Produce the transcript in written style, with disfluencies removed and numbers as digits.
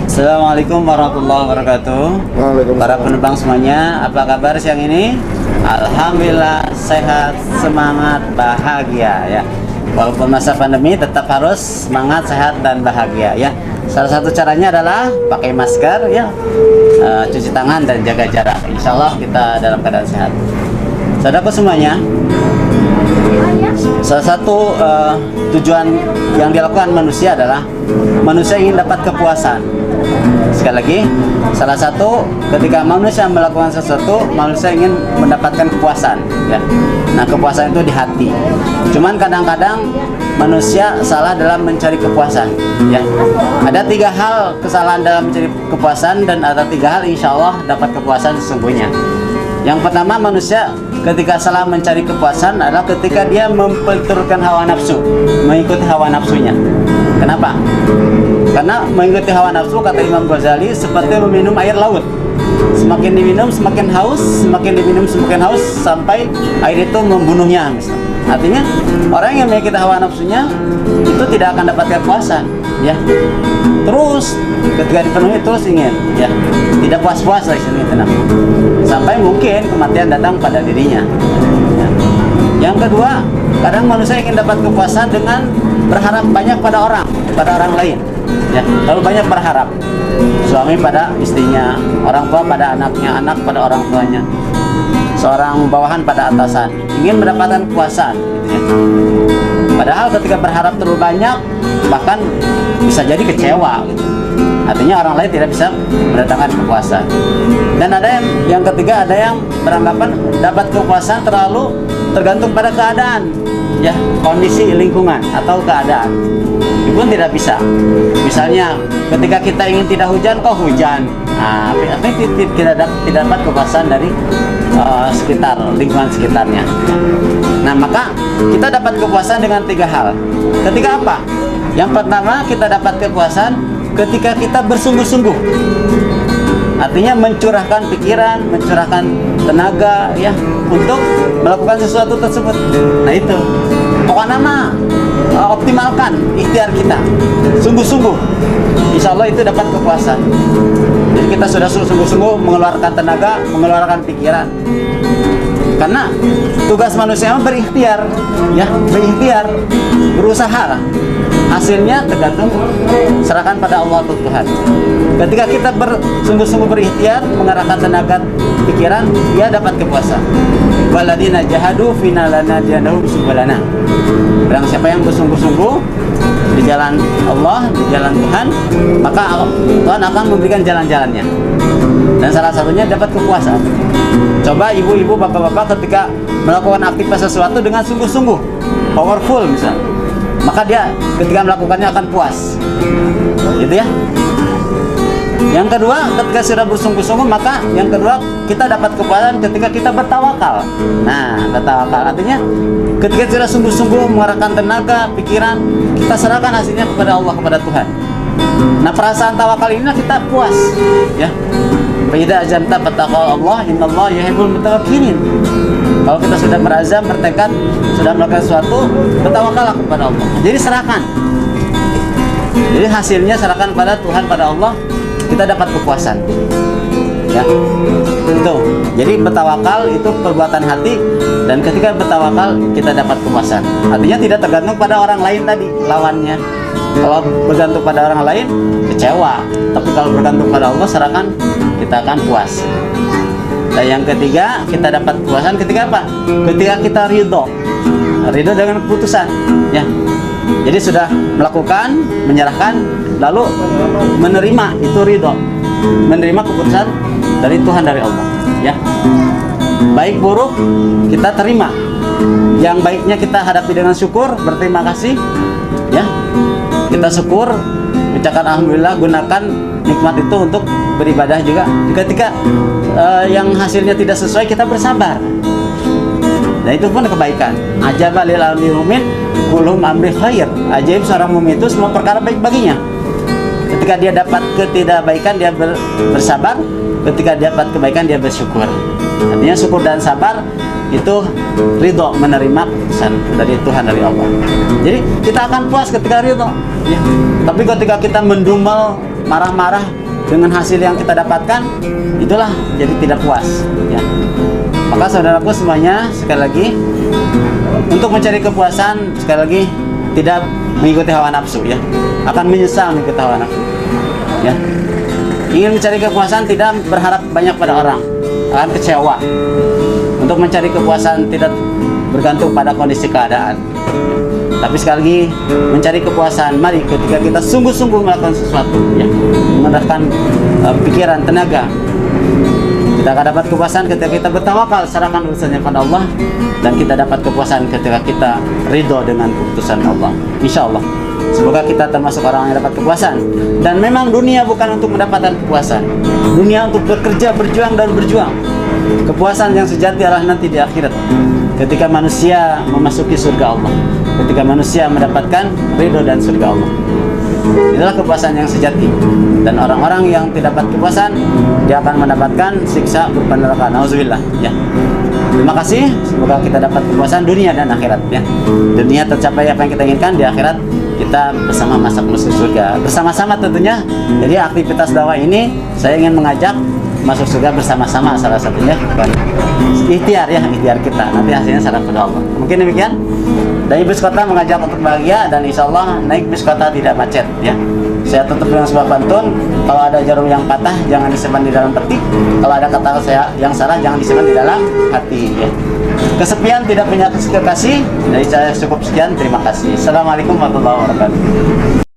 Assalamualaikum warahmatullahi wabarakatuh. Para penumpang semuanya, apa kabar siang ini? Alhamdulillah sehat, semangat, bahagia ya. Walaupun masa pandemi tetap harus semangat, sehat dan bahagia ya. Salah satu caranya adalah pakai masker ya, cuci tangan dan jaga jarak. Insya Allah kita dalam keadaan sehat. Saudaraku semuanya, salah satu tujuan yang dilakukan manusia adalah manusia ingin dapat kepuasan. Sekali lagi, salah satu ketika manusia melakukan sesuatu, manusia ingin mendapatkan kepuasan ya. Nah, kepuasan itu di hati. Cuman kadang-kadang manusia salah dalam mencari kepuasan ya. Ada 3 hal kesalahan dalam mencari kepuasan, dan ada 3 hal insya Allah dapat kepuasan sesungguhnya. Yang pertama, manusia ketika salah mencari kepuasan adalah ketika dia memperturutkan hawa nafsu, mengikuti hawa nafsunya. Kenapa? Karena mengikuti hawa nafsu, kata Imam Ghazali, seperti meminum air laut. Semakin diminum semakin haus, semakin diminum semakin haus, sampai air itu membunuhnya misalnya. Artinya orang yang mengikuti hawa nafsunya itu tidak akan dapat kepuasan ya. Terus ketika dipenuhi terus ingin ya, tidak puas-puas lagi tenang, sampai mungkin kematian datang pada dirinya ya. Yang kedua, kadang manusia ingin dapat kepuasan dengan berharap banyak pada orang lain ya. Lalu banyak berharap, suami pada istrinya, orang tua pada anaknya, anak pada orang tuanya, seorang bawahan pada atasan, ingin mendapatkan kepuasan gitu ya. Padahal ketika berharap terlalu banyak, bahkan bisa jadi kecewa gitu. Artinya orang lain tidak bisa mendatangkan kepuasan. Dan ada yang ketiga, ada yang beranggapan dapat kepuasan terlalu tergantung pada keadaan ya, kondisi lingkungan atau keadaan. Itu pun tidak bisa. Misalnya ketika kita ingin tidak hujan, kok hujan. Nah, tidak dapat kepuasan dari sekitar, lingkungan sekitarnya. Nah, maka kita dapat kepuasan dengan 3 hal. Ketika apa? Yang pertama, kita dapat kepuasan ketika kita bersungguh-sungguh. Artinya mencurahkan pikiran, mencurahkan tenaga ya untuk melakukan sesuatu tersebut. Nah itu, pokoknya mah optimalkan ikhtiar kita, sungguh-sungguh. Insya Allah itu dapat kepuasan. Jadi kita sudah sungguh-sungguh mengeluarkan tenaga, mengeluarkan pikiran. Karena tugas manusia berikhtiar, ya, berikhtiar, berusaha lah. Hasilnya tergantung, serahkan pada Allah Tuhan. Ketika kita sungguh-sungguh berikhtiar, mengarahkan tenaga, pikiran, dia dapat kepuasan. Waladina jahadu finalana janahu subhalana. Barang siapa yang bersungguh-sungguh di jalan Allah, di jalan Tuhan, maka Tuhan akan memberikan jalan-jalannya. Dan salah satunya dapat kepuasan. Coba ibu-ibu, bapak-bapak ketika melakukan aktivitas sesuatu dengan sungguh-sungguh, powerful misalnya, maka dia ketika melakukannya akan puas, gitu ya. Yang kedua, ketika sudah bersungguh-sungguh, maka yang kedua kita dapat kepuasan ketika kita bertawakal. Nah, bertawakal artinya ketika sudah sungguh-sungguh mengarahkan tenaga, pikiran, kita serahkan hasilnya kepada Allah, kepada Tuhan. Nah, perasaan tawakal inilah kita puas, ya. Fa'idza azamta fattaqul Allah, innallaha yuhibbul mutawakkilin. Kalau kita sudah berazam, bertekad, sudah melakukan sesuatu, bertawakallah kepada Allah. Jadi serahkan. Jadi hasilnya serahkan pada Tuhan, pada Allah, kita dapat kepuasan. Ya. Itu. Jadi bertawakal itu perbuatan hati, dan ketika bertawakal kita dapat kepuasan. Artinya tidak tergantung pada orang lain tadi, lawannya. Kalau bergantung pada orang lain, kecewa. Tapi kalau bergantung pada Allah, serahkan, kita akan puas. Dan yang ketiga, kita dapat kepuasan ketika apa? Ketika kita ridho. Ridho dengan keputusan, ya. Jadi sudah melakukan, menyerahkan, lalu menerima, itu ridho. Menerima keputusan dari Tuhan, dari Allah, ya. Baik buruk kita terima. Yang baiknya kita hadapi dengan syukur, berterima kasih, ya. Kita syukur, ucapkan alhamdulillah, gunakan nikmat itu untuk beribadah juga. Ketika yang hasilnya tidak sesuai, kita bersabar. Dan itu pun kebaikan. Ajaba lil mu'min kulum amri khair. Ajaib seorang mukmin itu semua perkara baik baginya. Ketika dia dapat ketidakbaikan, dia bersabar, ketika dapat kebaikan dia bersyukur. Artinya syukur dan sabar itu ridho, menerima keputusan dari Tuhan, dari Allah. Jadi kita akan puas ketika ridho, ya. Tapi ketika kita mendumel, marah-marah dengan hasil yang kita dapatkan, itulah jadi tidak puas, ya. Maka saudaraku semuanya, sekali lagi, untuk mencari kepuasan, sekali lagi, tidak mengikuti hawa nafsu, ya. Akan menyesal mengikuti hawa nafsu, ya. Ingin mencari kepuasan, tidak berharap banyak pada orang, akan kecewa. Untuk mencari kepuasan tidak bergantung pada kondisi keadaan. Tapi sekali lagi, mencari kepuasan, mari ketika kita sungguh-sungguh melakukan sesuatu, ya, menggunakan pikiran, tenaga, kita akan dapat kepuasan ketika kita bertawakal, serahkan urusannya pada Allah, dan kita dapat kepuasan ketika kita ridho dengan keputusan Allah. Insya Allah, semoga kita termasuk orang yang dapat kepuasan. Dan memang dunia bukan untuk mendapatkan kepuasan, dunia untuk bekerja, berjuang dan berjuang. Kepuasan yang sejati adalah nanti di akhirat, ketika manusia memasuki surga Allah, ketika manusia mendapatkan ridho dan surga Allah. Inilah kepuasan yang sejati. Dan orang-orang yang tidak dapat kepuasan, dia akan mendapatkan siksa berupa neraka. Nauzubillah, ya. Terima kasih, semoga kita dapat kepuasan dunia dan akhirat, ya. Dunia tercapai apa yang kita inginkan, di akhirat kita bersama masuk surga bersama-sama tentunya. Jadi aktivitas dakwah ini saya ingin mengajak masuk surga bersama-sama, salah satunya kan ikhtiar, ya, ikhtiar kita, nanti hasilnya sadar pada Allah. Mungkin demikian. Dan bis kota mengajak untuk bahagia, dan insya Allah naik bis kota tidak macet, ya. Saya tutup dengan sebuah pantun, kalau ada jarum yang patah jangan disimpan di dalam peti, kalau ada kata saya yang salah jangan disimpan di dalam hati, ya. Kesepian tidak punya kekasih. Dari saya cukup sekian, terima kasih. Assalamualaikum warahmatullahi wabarakatuh.